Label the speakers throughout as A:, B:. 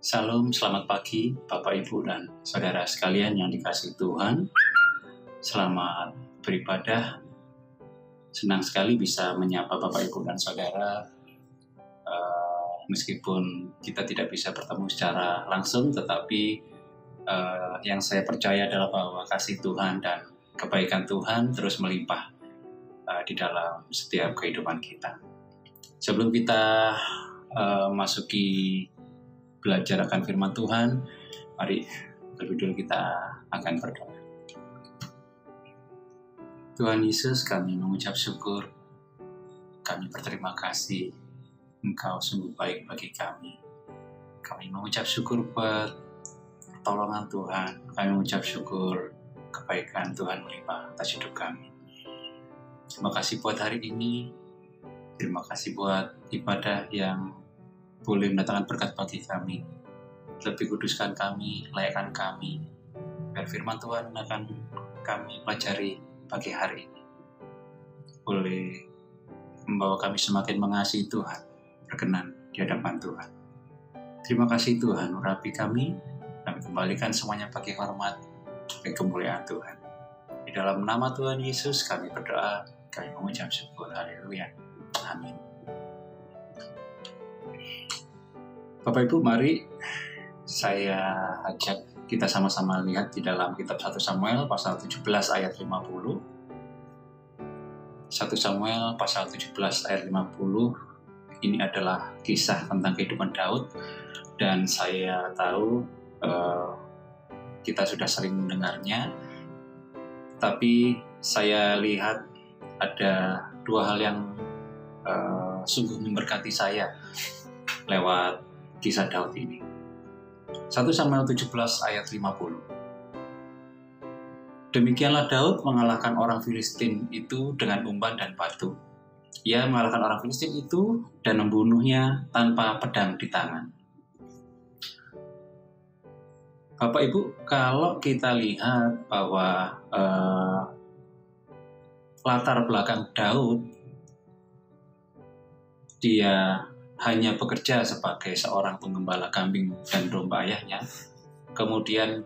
A: Salam, selamat pagi Bapak Ibu dan saudara sekalian yang dikasihi Tuhan. Selamat beribadah. Senang sekali bisa menyapa Bapak Ibu dan saudara meskipun kita tidak bisa bertemu secara langsung, tetapi yang saya percaya adalah bahwa kasih Tuhan dan kebaikan Tuhan terus melimpah di dalam setiap kehidupan kita. Sebelum kita masuki belajar akan firman Tuhan, mari terlebih dulu kita akan berdoa. Tuhan Yesus, kami mengucap syukur, kami berterima kasih, Engkau sungguh baik bagi kami. Kami mengucap syukur buat pertolongan Tuhan, kami mengucap syukur kebaikan Tuhan melimpah atas hidup kami. Terima kasih buat hari ini, terima kasih buat ibadah yang boleh mendatangkan berkat bagi kami. Lebih kuduskan kami, layakkan kami, biar firman Tuhan akan kami pelajari pagi hari ini boleh membawa kami semakin mengasihi Tuhan, berkenan di hadapan Tuhan. Terima kasih Tuhan, urapi kami kembalikan semuanya bagi hormat dan kemuliaan Tuhan. Di dalam nama Tuhan Yesus kami berdoa, kami mengucap syukur. Haleluya. Amin. Bapak Ibu, mari saya ajak kita sama-sama lihat di dalam kitab 1 Samuel pasal 17 ayat 50. 1 Samuel pasal 17 ayat 50 ini adalah kisah tentang kehidupan Daud, dan saya tahu kita sudah sering mendengarnya, tapi saya lihat ada dua hal yang sungguh memberkati saya lewat kisah Daud ini. 1 Samuel 17 ayat 50. Demikianlah Daud mengalahkan orang Filistin itu dengan umpan dan batu. Ia mengalahkan orang Filistin itu dan membunuhnya tanpa pedang di tangan. Bapak Ibu, kalau kita lihat bahwa latar belakang Daud, dia hanya bekerja sebagai seorang penggembala kambing dan domba ayahnya. Kemudian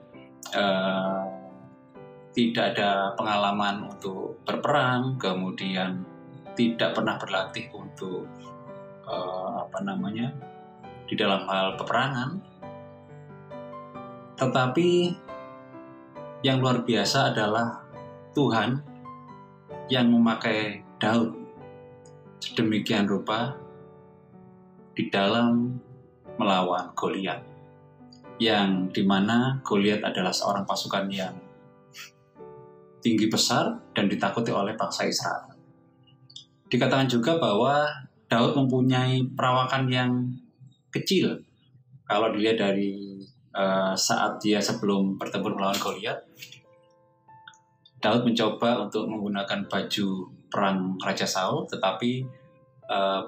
A: tidak ada pengalaman untuk berperang, kemudian tidak pernah berlatih untuk di dalam hal peperangan. Tetapi yang luar biasa adalah Tuhan yang memakai Daud sedemikian rupa di dalam melawan Goliat, yang dimana Goliat adalah seorang pasukan yang tinggi besar dan ditakuti oleh bangsa Israel. Dikatakan juga bahwa Daud mempunyai perawakan yang kecil. Kalau dilihat dari saat dia sebelum bertempur melawan Goliat, Daud mencoba untuk menggunakan baju perang Raja Saul, tetapi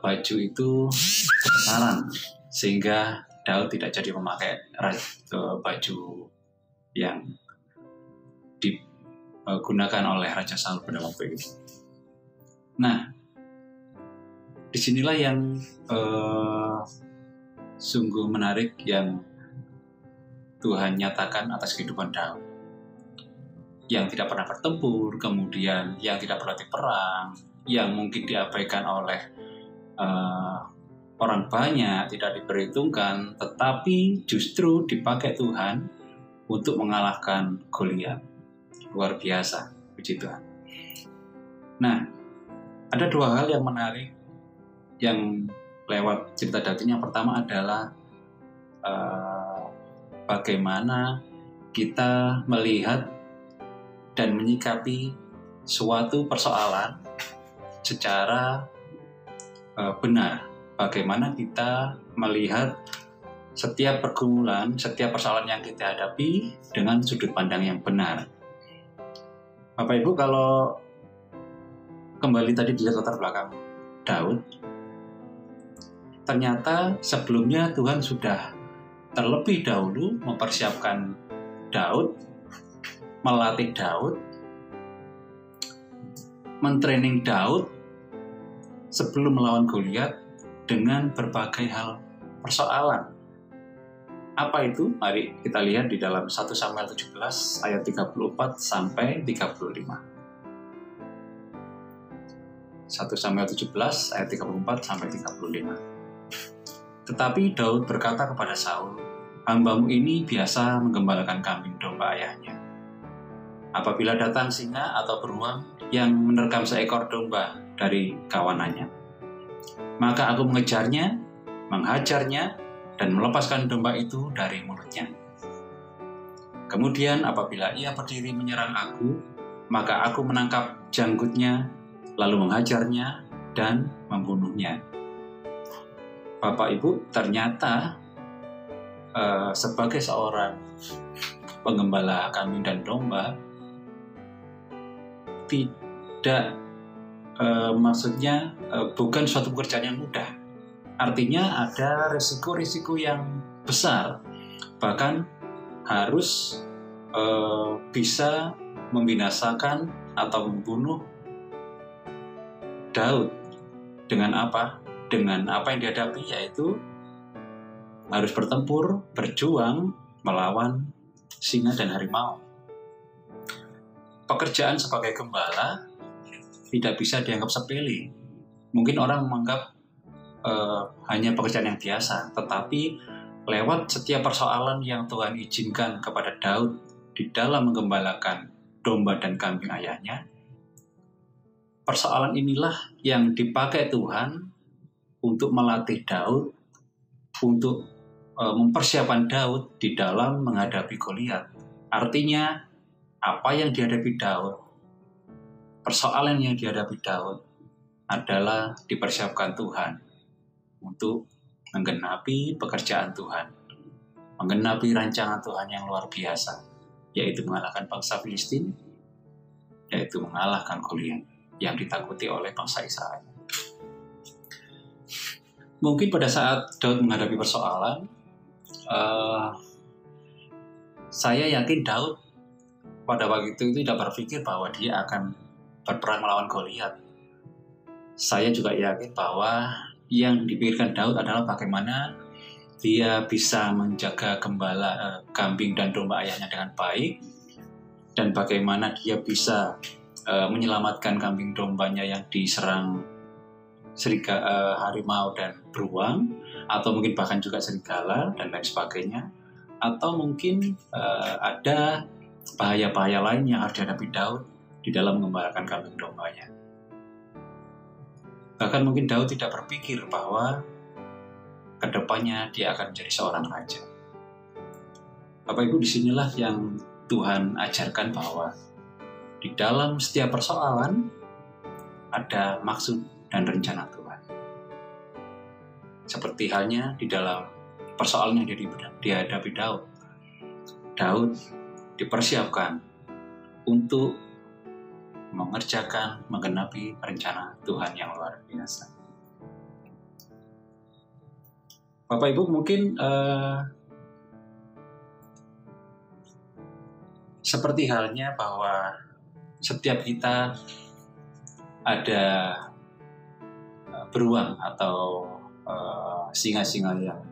A: baju itu kebesaran sehingga Daud tidak jadi memakai baju yang digunakan oleh Raja Saul pada waktu itu. Nah, disinilah yang sungguh menarik yang Tuhan nyatakan atas kehidupan Daud, yang tidak pernah bertempur, kemudian yang tidak berlatih perang, yang mungkin diabaikan oleh orang banyak, tidak diperhitungkan, tetapi justru dipakai Tuhan untuk mengalahkan Goliat. Luar biasa, puji Tuhan. Nah, ada dua hal yang menarik yang lewat cerita Daud ini. Yang pertama adalah bagaimana kita melihat dan menyikapi suatu persoalan secara benar. Bagaimana kita melihat setiap pergumulan, setiap persoalan yang kita hadapi dengan sudut pandang yang benar. Bapak Ibu, kalau kembali tadi dilihat latar belakang Daud, ternyata sebelumnya Tuhan sudah terlebih dahulu mempersiapkan Daud, melatih Daud, mentraining Daud sebelum melawan Goliat dengan berbagai hal persoalan. Apa itu? Mari kita lihat di dalam 1 Samuel 17 ayat 34 sampai 35. 1 Samuel 17 ayat 34 sampai 35. Tetapi Daud berkata kepada Saul, "Hambamu ini biasa menggembalakan kambing domba ayahnya. Apabila datang singa atau beruang yang menerkam seekor domba dari kawanannya, maka aku mengejarnya, menghajarnya, dan melepaskan domba itu dari mulutnya. Kemudian apabila ia berdiri menyerang aku, maka aku menangkap janggutnya, lalu menghajarnya dan membunuhnya." Bapak Ibu, ternyata sebagai seorang penggembala kambing dan domba, tidak bukan suatu pekerjaan yang mudah. Artinya ada risiko-risiko yang besar, bahkan harus bisa membinasakan atau membunuh Daud. Dengan apa? Dengan apa yang dihadapi, yaitu harus bertempur, berjuang, melawan singa dan harimau. Pekerjaan sebagai gembala tidak bisa dianggap sepele. Mungkin orang menganggap hanya pekerjaan yang biasa, tetapi lewat setiap persoalan yang Tuhan izinkan kepada Daud di dalam menggembalakan domba dan kambing ayahnya, persoalan inilah yang dipakai Tuhan untuk melatih Daud, untuk mempersiapkan Daud di dalam menghadapi Goliat. Artinya, apa yang dihadapi Daud, persoalan yang dihadapi Daud adalah dipersiapkan Tuhan untuk menggenapi pekerjaan Tuhan, menggenapi rancangan Tuhan yang luar biasa, yaitu mengalahkan bangsa Filistin, yaitu mengalahkan Goliat yang ditakuti oleh bangsa Israel. Mungkin pada saat Daud menghadapi persoalan, saya yakin Daud pada waktu itu tidak berpikir bahwa dia akan berperang melawan Goliat. Saya juga yakin bahwa yang dipikirkan Daud adalah bagaimana dia bisa menjaga kambing dan domba ayahnya dengan baik, dan bagaimana dia bisa menyelamatkan kambing dombanya yang diserang harimau dan beruang, atau mungkin bahkan juga serigala dan lain sebagainya, atau mungkin ada bahaya-bahaya lain yang harus dihadapi Daud di dalam mengembalakan kambing dombanya. Bahkan mungkin Daud tidak berpikir bahwa kedepannya dia akan menjadi seorang raja. Bapak Ibu, disinilah yang Tuhan ajarkan bahwa di dalam setiap persoalan ada maksud dan rencana Tuhan. Seperti halnya di dalam persoalan yang dihadapi Daud. Daud dipersiapkan untuk mengerjakan, menggenapi rencana Tuhan yang luar biasa. Bapak Ibu, mungkin seperti halnya bahwa setiap kita ada beruang atau singa-singa yang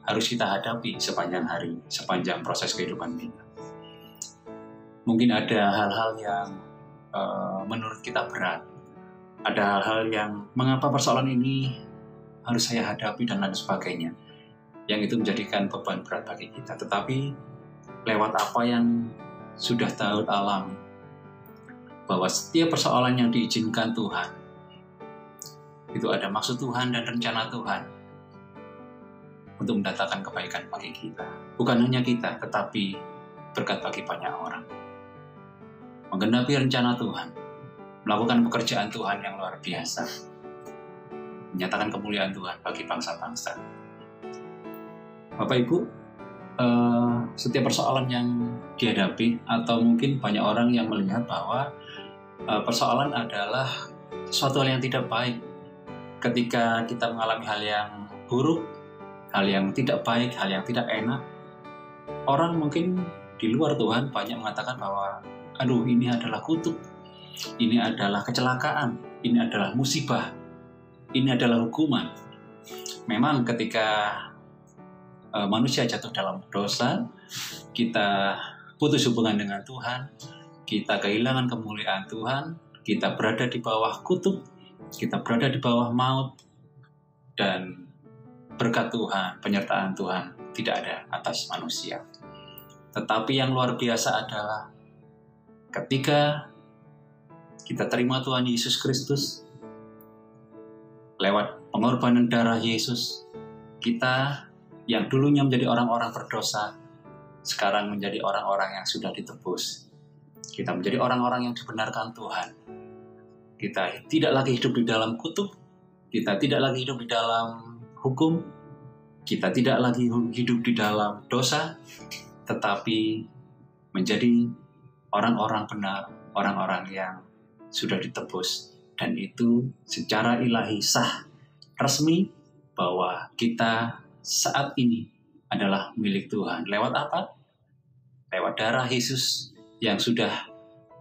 A: harus kita hadapi sepanjang hari, sepanjang proses kehidupan kita. Mungkin ada hal-hal yang menurut kita berat. Ada hal-hal yang mengapa persoalan ini harus saya hadapi dan lain sebagainya. Yang itu menjadikan beban berat bagi kita. Tetapi lewat apa yang sudah Daud alami, bahwa setiap persoalan yang diizinkan Tuhan, itu ada maksud Tuhan dan rencana Tuhan untuk mendatangkan kebaikan bagi kita. Bukan hanya kita, tetapi berkat bagi banyak orang. Menggenapi rencana Tuhan, melakukan pekerjaan Tuhan yang luar biasa, menyatakan kemuliaan Tuhan bagi bangsa-bangsa. Bapak Ibu, setiap persoalan yang dihadapi, atau mungkin banyak orang yang melihat bahwa persoalan adalah sesuatu hal yang tidak baik. Ketika kita mengalami hal yang buruk, hal yang tidak baik, hal yang tidak enak, orang mungkin di luar Tuhan banyak mengatakan bahwa aduh, ini adalah kutuk, ini adalah kecelakaan, ini adalah musibah, ini adalah hukuman. Memang ketika manusia jatuh dalam dosa, kita putus hubungan dengan Tuhan, kita kehilangan kemuliaan Tuhan, kita berada di bawah kutuk, kita berada di bawah maut, dan berkat Tuhan, penyertaan Tuhan tidak ada atas manusia. Tetapi yang luar biasa adalah ketika kita terima Tuhan Yesus Kristus, lewat pengorbanan darah Yesus, kita yang dulunya menjadi orang-orang berdosa, sekarang menjadi orang-orang yang sudah ditebus. Kita menjadi orang-orang yang dibenarkan Tuhan. Kita tidak lagi hidup di dalam kutuk, kita tidak lagi hidup di dalam hukum, kita tidak lagi hidup di dalam dosa, tetapi menjadi orang-orang benar, orang-orang yang sudah ditebus. Dan itu secara ilahi sah, resmi, bahwa kita saat ini adalah milik Tuhan. Lewat apa? Lewat darah Yesus yang sudah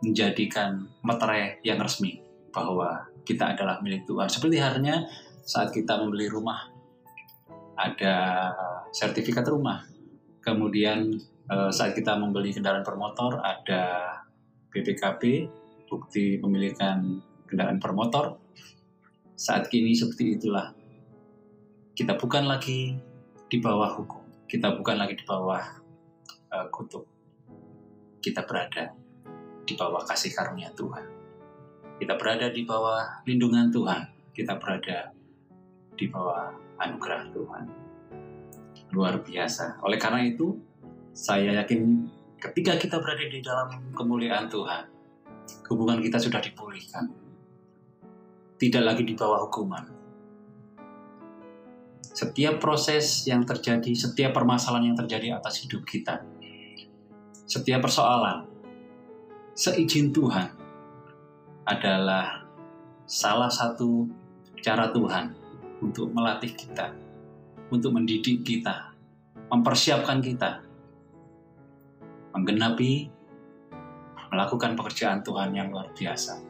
A: menjadikan meterai yang resmi bahwa kita adalah milik Tuhan. Seperti halnya saat kita membeli rumah, ada sertifikat rumah. Kemudian saat kita membeli kendaraan bermotor, ada BPKB, bukti pemilikan kendaraan bermotor. Saat kini seperti itulah. Kita bukan lagi di bawah hukum. Kita bukan lagi di bawah kutuk. Kita berada di bawah kasih karunia Tuhan. Kita berada di bawah lindungan Tuhan. Kita berada di bawah anugerah Tuhan. Luar biasa. Oleh karena itu, saya yakin ketika kita berada di dalam kemuliaan Tuhan, hubungan kita sudah dipulihkan. Tidak lagi di bawah hukuman. Setiap proses yang terjadi, setiap permasalahan yang terjadi atas hidup kita, setiap persoalan, seizin Tuhan adalah salah satu cara Tuhan untuk melatih kita, untuk mendidik kita, mempersiapkan kita, menggenapi, melakukan pekerjaan Tuhan yang luar biasa.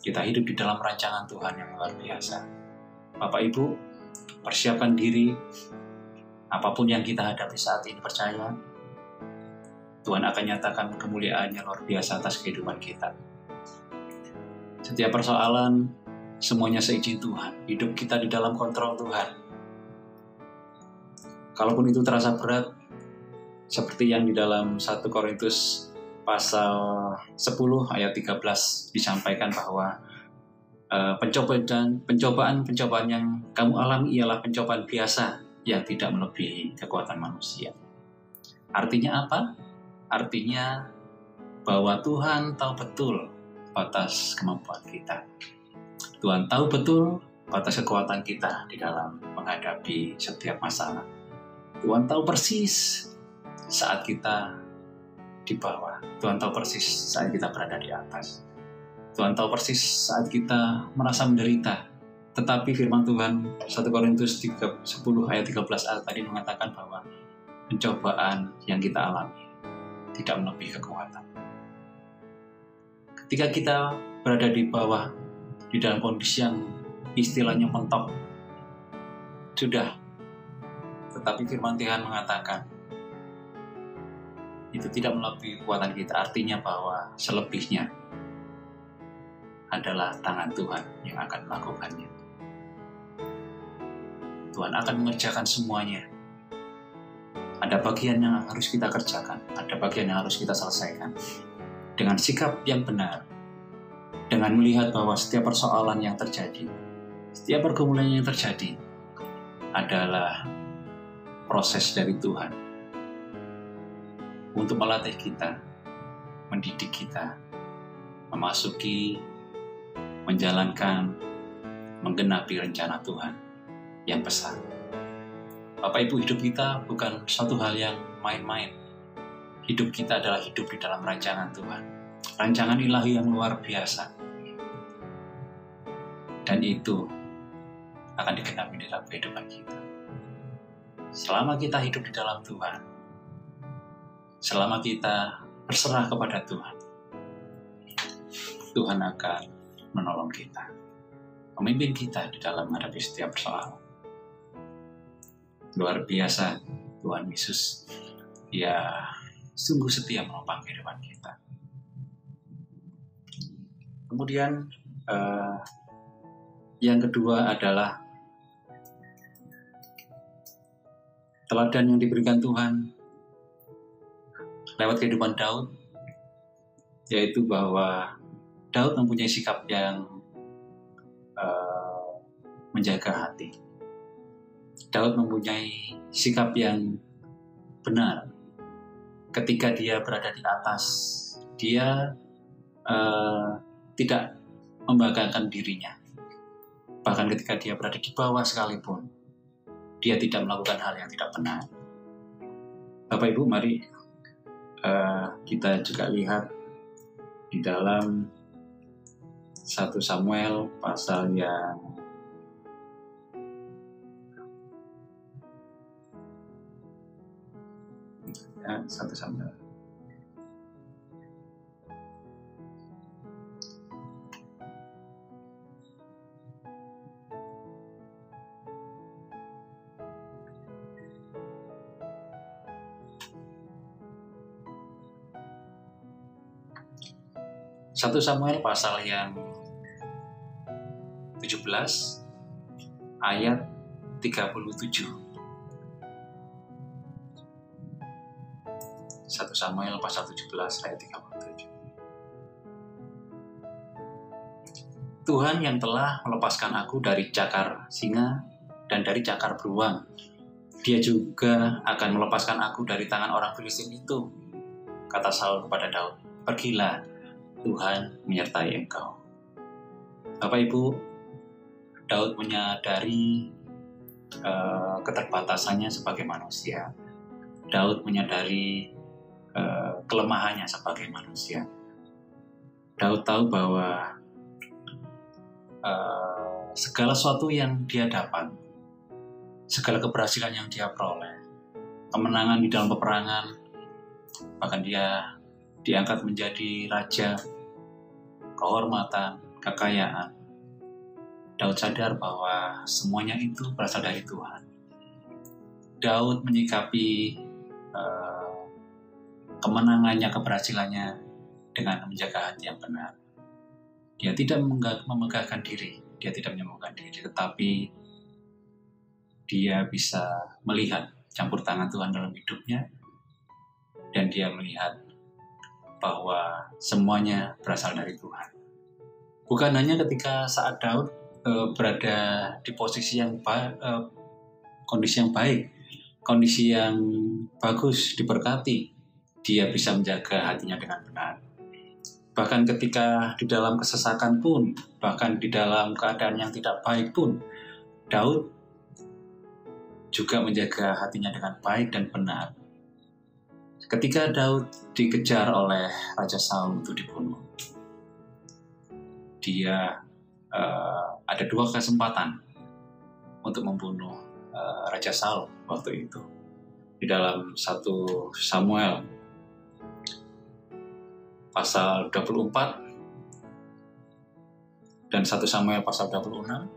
A: Kita hidup di dalam rancangan Tuhan yang luar biasa. Bapak Ibu, persiapkan diri, apapun yang kita hadapi saat ini, percaya Tuhan akan nyatakan kemuliaan-Nya luar biasa atas kehidupan kita. Setiap persoalan, semuanya seizin Tuhan. Hidup kita di dalam kontrol Tuhan. Kalaupun itu terasa berat, seperti yang di dalam 1 Korintus pasal 10 ayat 13 disampaikan bahwa pencobaan yang kamu alami ialah pencobaan biasa yang tidak melebihi kekuatan manusia. Artinya apa? Artinya bahwa Tuhan tahu betul batas kemampuan kita. Tuhan tahu betul batas kekuatan kita di dalam menghadapi setiap masalah. Tuhan tahu persis saat kita di bawah. Tuhan tahu persis saat kita berada di atas. Tuhan tahu persis saat kita merasa menderita. Tetapi firman Tuhan 1 Korintus 10 ayat 13a tadi mengatakan bahwa pencobaan yang kita alami tidak melebihi kekuatan. Ketika kita berada di bawah, di dalam kondisi yang istilahnya mentok, sudah. Tetapi firman Tuhan mengatakan itu tidak melebihi kekuatan kita. Artinya bahwa selebihnya adalah tangan Tuhan yang akan melakukannya. Tuhan akan mengerjakan semuanya. Ada bagian yang harus kita kerjakan, ada bagian yang harus kita selesaikan. Dengan sikap yang benar, dengan melihat bahwa setiap persoalan yang terjadi, setiap pergumulan yang terjadi adalah proses dari Tuhan untuk melatih kita, mendidik kita, memasuki, menjalankan, menggenapi rencana Tuhan yang besar. Bapak Ibu, hidup kita bukan suatu hal yang main-main. Hidup kita adalah hidup di dalam rancangan Tuhan. Rancangan ilahi yang luar biasa. Dan itu akan digenapi di dalam kehidupan kita. Selama kita hidup di dalam Tuhan, selama kita berserah kepada Tuhan, Tuhan akan menolong kita, memimpin kita di dalam menghadapi setiap persoalan. Luar biasa, Tuhan Yesus ya sungguh setia menopang kehidupan kita. Kemudian yang kedua adalah teladan yang diberikan Tuhan lewat kehidupan Daud, yaitu bahwa Daud mempunyai sikap yang menjaga hati. Daud mempunyai sikap yang benar. Ketika dia berada di atas, dia tidak membanggakan dirinya. Bahkan ketika dia berada di bawah sekalipun, dia tidak melakukan hal yang tidak benar. Bapak Ibu, mari kita juga lihat di dalam 1 Samuel pasal yang ya, 1 Samuel. Satu Samuel pasal yang 17 ayat 37. 1 Samuel pasal 17 ayat 37. Tuhan yang telah melepaskan aku dari cakar singa dan dari cakar beruang, Dia juga akan melepaskan aku dari tangan orang Filistin itu, kata Saul kepada Daud. Pergilah, Tuhan menyertai engkau. Bapak Ibu, Daud menyadari keterbatasannya sebagai manusia. Daud menyadari kelemahannya sebagai manusia. Daud tahu bahwa segala sesuatu yang dia dapat, segala keberhasilan yang dia peroleh, kemenangan di dalam peperangan, bahkan dia diangkat menjadi raja, kehormatan, kekayaan. Daud sadar bahwa semuanya itu berasal dari Tuhan. Daud menyikapi kemenangannya, keberhasilannya dengan menjaga hati yang benar. Dia tidak memegahkan diri, dia tidak menyombongkan diri, tetapi dia bisa melihat campur tangan Tuhan dalam hidupnya, dan dia melihat bahwa semuanya berasal dari Tuhan. Bukan hanya ketika saat Daud berada di posisi yang kondisi yang baik, kondisi yang bagus, diberkati, dia bisa menjaga hatinya dengan benar. Bahkan ketika di dalam kesesakan pun, bahkan di dalam keadaan yang tidak baik pun, Daud juga menjaga hatinya dengan baik dan benar. Ketika Daud dikejar oleh Raja Saul untuk dibunuh, dia ada 2 kesempatan untuk membunuh Raja Saul waktu itu. Di dalam 1 Samuel pasal 24 dan 1 Samuel pasal 26.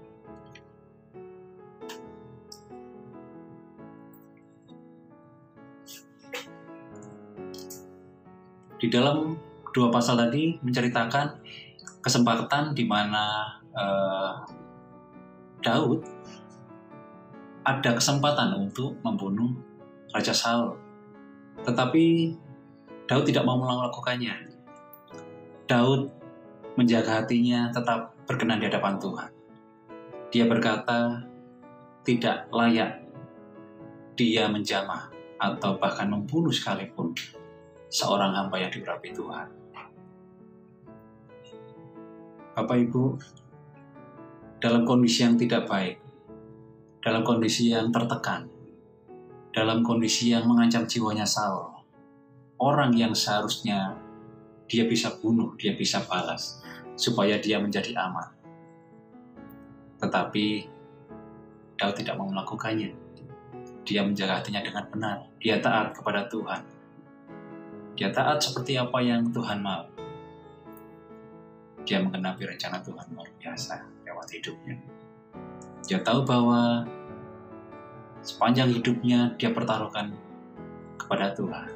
A: Di dalam 2 pasal tadi menceritakan kesempatan di mana Daud ada kesempatan untuk membunuh Raja Saul, tetapi Daud tidak mau melakukannya. Daud menjaga hatinya tetap berkenan di hadapan Tuhan. Dia berkata, tidak layak dia menjamah atau bahkan membunuh sekalipun seorang hamba yang diurapi Tuhan. Bapak Ibu, dalam kondisi yang tidak baik, dalam kondisi yang tertekan, dalam kondisi yang mengancam jiwanya Saul, orang yang seharusnya dia bisa bunuh, dia bisa balas, supaya dia menjadi aman. Tetapi Daud tidak mau melakukannya. Dia menjaga hatinya dengan benar. Dia taat kepada Tuhan. Dia taat seperti apa yang Tuhan mau. Dia menggenapi rencana Tuhan luar biasa lewat hidupnya. Dia tahu bahwa Sepanjang hidupnya dia pertaruhkan kepada Tuhan.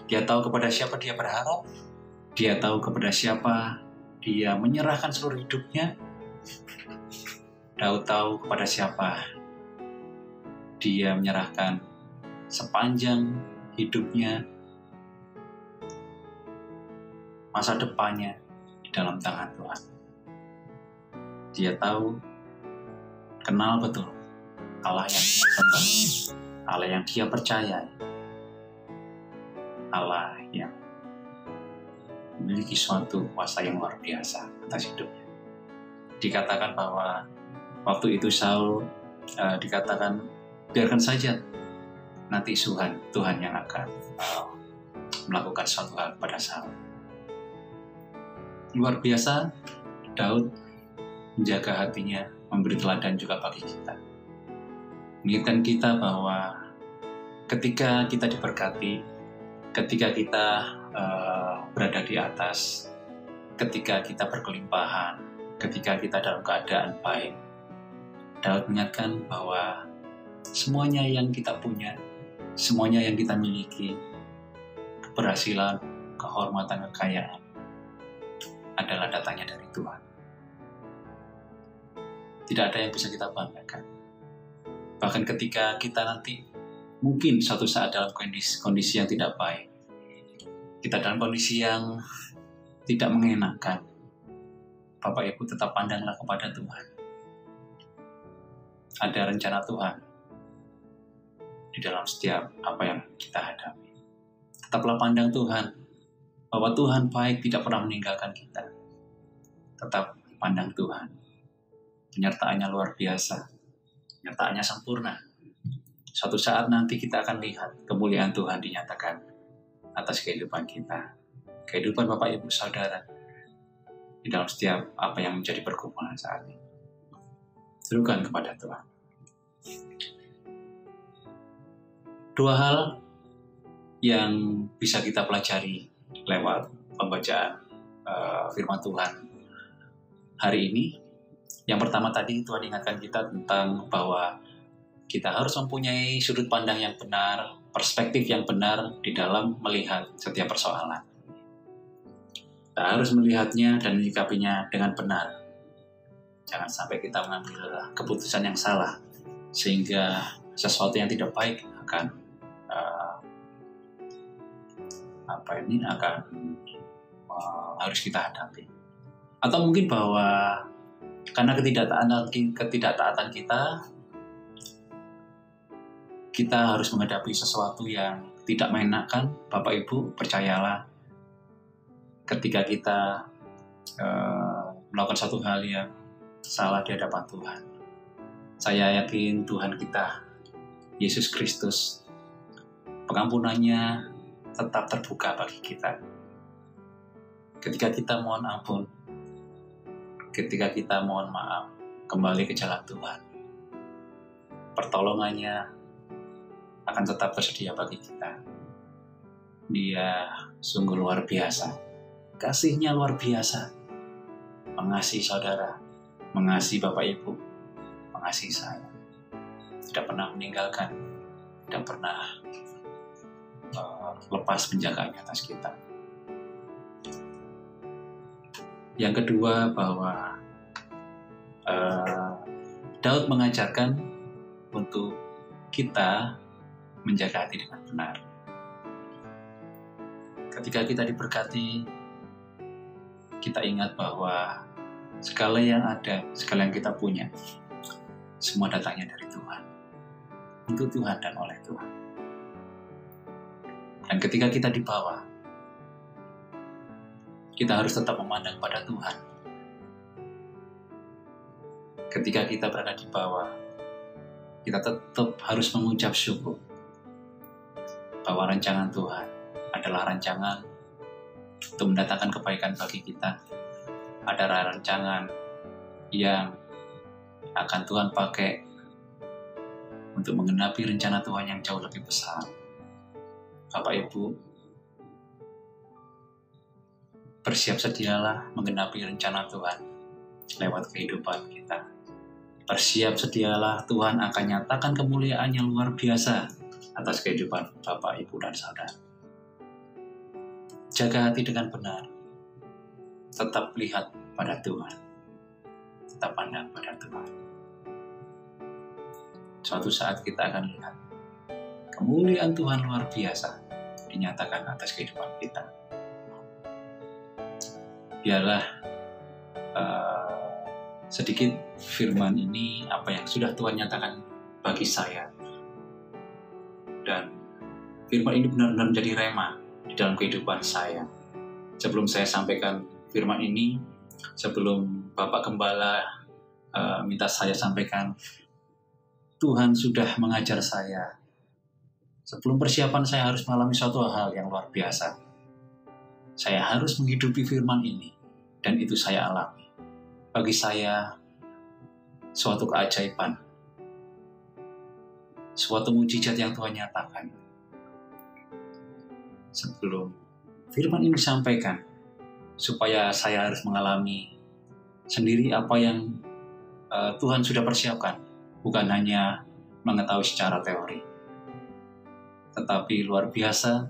A: Dia tahu kepada siapa dia berharap. Dia tahu kepada siapa dia menyerahkan seluruh hidupnya. Daud tahu kepada siapa dia menyerahkan sepanjang hidupnya, masa depannya di dalam tangan Tuhan. Dia tahu, kenal betul Allah yang dia sembah, Allah yang dia percaya, Allah yang memiliki suatu kuasa yang luar biasa atas hidupnya. Dikatakan bahwa waktu itu Saul dikatakan, biarkan saja nanti Tuhan yang akan melakukan suatu hal pada Saul. Luar biasa, Daud menjaga hatinya, memberi teladan juga bagi kita. Mengingatkan kita bahwa ketika kita diberkati, ketika kita berada di atas, ketika kita berkelimpahan, ketika kita dalam keadaan baik, Daud mengingatkan bahwa semuanya yang kita punya, semuanya yang kita miliki, keberhasilan, kehormatan, kekayaan, adalah datangnya dari Tuhan. Tidak ada yang bisa kita banggakan. Bahkan ketika kita nanti mungkin suatu saat dalam kondisi yang tidak baik, kita dalam kondisi yang tidak mengenakan, Bapak Ibu tetap pandanglah kepada Tuhan. Ada rencana Tuhan di dalam setiap apa yang kita hadapi. Tetaplah pandang Tuhan, bahwa Tuhan baik, tidak pernah meninggalkan kita. Tetap pandang Tuhan. Penyertaannya luar biasa. Penyertaannya sempurna. Suatu saat nanti kita akan lihat kemuliaan Tuhan dinyatakan atas kehidupan kita. Kehidupan Bapak Ibu Saudara di dalam setiap apa yang menjadi pergumulan saat ini. Serukan kepada Tuhan. Dua hal yang bisa kita pelajari lewat pembacaan firman Tuhan hari ini. Yang pertama tadi Tuhan ingatkan kita tentang bahwa kita harus mempunyai sudut pandang yang benar, perspektif yang benar di dalam melihat setiap persoalan. Kita harus melihatnya dan menyikapinya dengan benar. Jangan sampai kita mengambil keputusan yang salah, sehingga sesuatu yang tidak baik akan harus kita hadapi. Atau mungkin bahwa karena ketidaktaatan kita harus menghadapi sesuatu yang tidak mengenakan. Bapak Ibu, percayalah, ketika kita melakukan satu hal yang salah di hadapan Tuhan, saya yakin Tuhan kita, Yesus Kristus, pengampunannya tetap terbuka bagi kita. Ketika kita mohon ampun, ketika kita mohon maaf, kembali ke jalan Tuhan, pertolongannya akan tetap tersedia bagi kita. Dia sungguh luar biasa. Kasihnya luar biasa. Mengasihi saudara, mengasihi Bapak Ibu, mengasihi saya. Tidak pernah meninggalkan, tidak pernah lepas penjagaannya atas kita. Yang kedua, bahwa Daud mengajarkan untuk kita menjaga hati dengan benar. Ketika kita diberkati, kita ingat bahwa segala yang ada, segala yang kita punya, semua datangnya dari Tuhan. Untuk Tuhan dan oleh Tuhan. Dan ketika kita di bawah, kita harus tetap memandang pada Tuhan. Ketika kita berada di bawah, kita tetap harus mengucap syukur bahwa rancangan Tuhan adalah rancangan untuk mendatangkan kebaikan bagi kita. Adalah rancangan yang akan Tuhan pakai untuk menggenapi rencana Tuhan yang jauh lebih besar. Bapak Ibu, bersiap sedialah menggenapi rencana Tuhan lewat kehidupan kita, Bersiap sedialah, Tuhan akan nyatakan kemuliaan yang luar biasa atas kehidupan Bapak, Ibu, dan Saudara. Jaga hati dengan benar. Tetap lihat pada Tuhan. Tetap pandang pada Tuhan. Suatu saat kita akan lihat kemuliaan Tuhan luar biasa dinyatakan atas kehidupan kita. Biarlah sedikit firman ini, apa yang sudah Tuhan nyatakan bagi saya. Dan firman ini benar-benar menjadi rema di dalam kehidupan saya. Sebelum saya sampaikan firman ini, sebelum Bapak Gembala minta saya sampaikan, Tuhan sudah mengajar saya. Sebelum persiapan saya harus mengalami suatu hal yang luar biasa. Saya harus menghidupi firman ini, dan itu saya alami. Bagi saya, suatu keajaiban, suatu mujizat yang Tuhan nyatakan. Sebelum firman ini disampaikan, supaya saya harus mengalami sendiri apa yang Tuhan sudah persiapkan, bukan hanya mengetahui secara teori, tetapi luar biasa,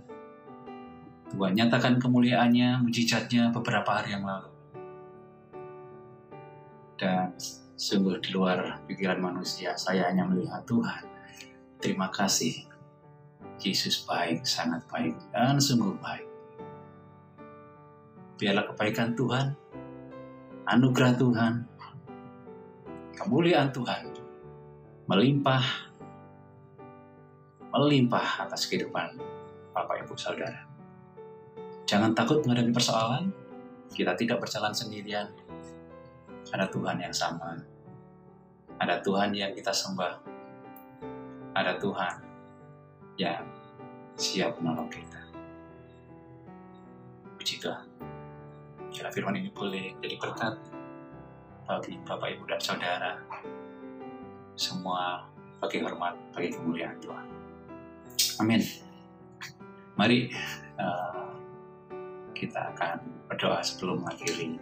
A: Tuhan nyatakan kemuliaannya, mujizatnya beberapa hari yang lalu. Dan sungguh di luar pikiran manusia, saya hanya melihat Tuhan. Terima kasih. Yesus baik, sangat baik, dan sungguh baik. Biarlah kebaikan Tuhan, anugerah Tuhan, kemuliaan Tuhan melimpah atas kehidupan Bapak, Ibu, Saudara. Jangan takut menghadapi persoalan. Kita tidak berjalan sendirian. Ada Tuhan yang sama. Ada Tuhan yang kita sembah. Ada Tuhan yang siap menolong kita. Puji Tuhan. Bila firman ini boleh jadi berkat bagi Bapak, Ibu, dan Saudara. Semua bagi hormat, bagi kemuliaan Tuhan. Amin. Mari kita akan berdoa sebelum mengakhiri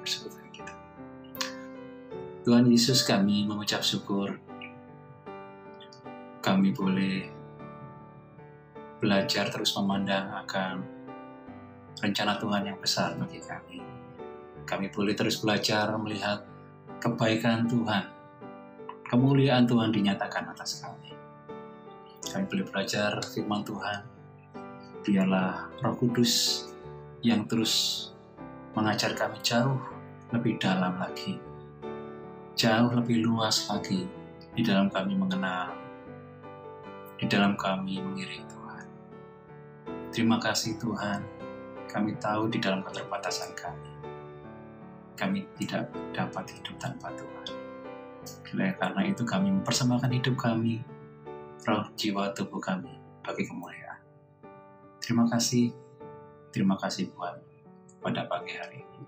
A: persekutuan kita. Tuhan Yesus, kami mengucap syukur kami boleh belajar terus memandang akan rencana Tuhan yang besar bagi kami. Kami boleh terus belajar melihat kebaikan Tuhan, kemuliaan Tuhan dinyatakan atas kami. Kami boleh belajar firman Tuhan. Biarlah Roh Kudus yang terus mengajar kami jauh lebih dalam lagi, jauh lebih luas lagi di dalam kami mengenal, di dalam kami mengiring Tuhan. Terima kasih Tuhan, kami tahu di dalam keterbatasan kami tidak dapat hidup tanpa Tuhan. Karena itu kami mempersembahkan hidup kami, roh, jiwa, tubuh kami bagi kemuliaan. Terima kasih buat pada pagi hari ini.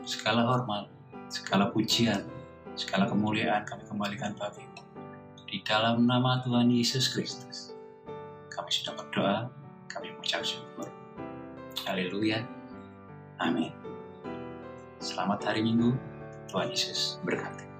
A: Segala hormat, segala pujian, segala kemuliaan kami kembalikan bagi-Mu. Di dalam nama Tuhan Yesus Kristus, kami sudah berdoa, kami mengucap syukur. Haleluya. Amin. Selamat hari Minggu. Tuhan Yesus berkati.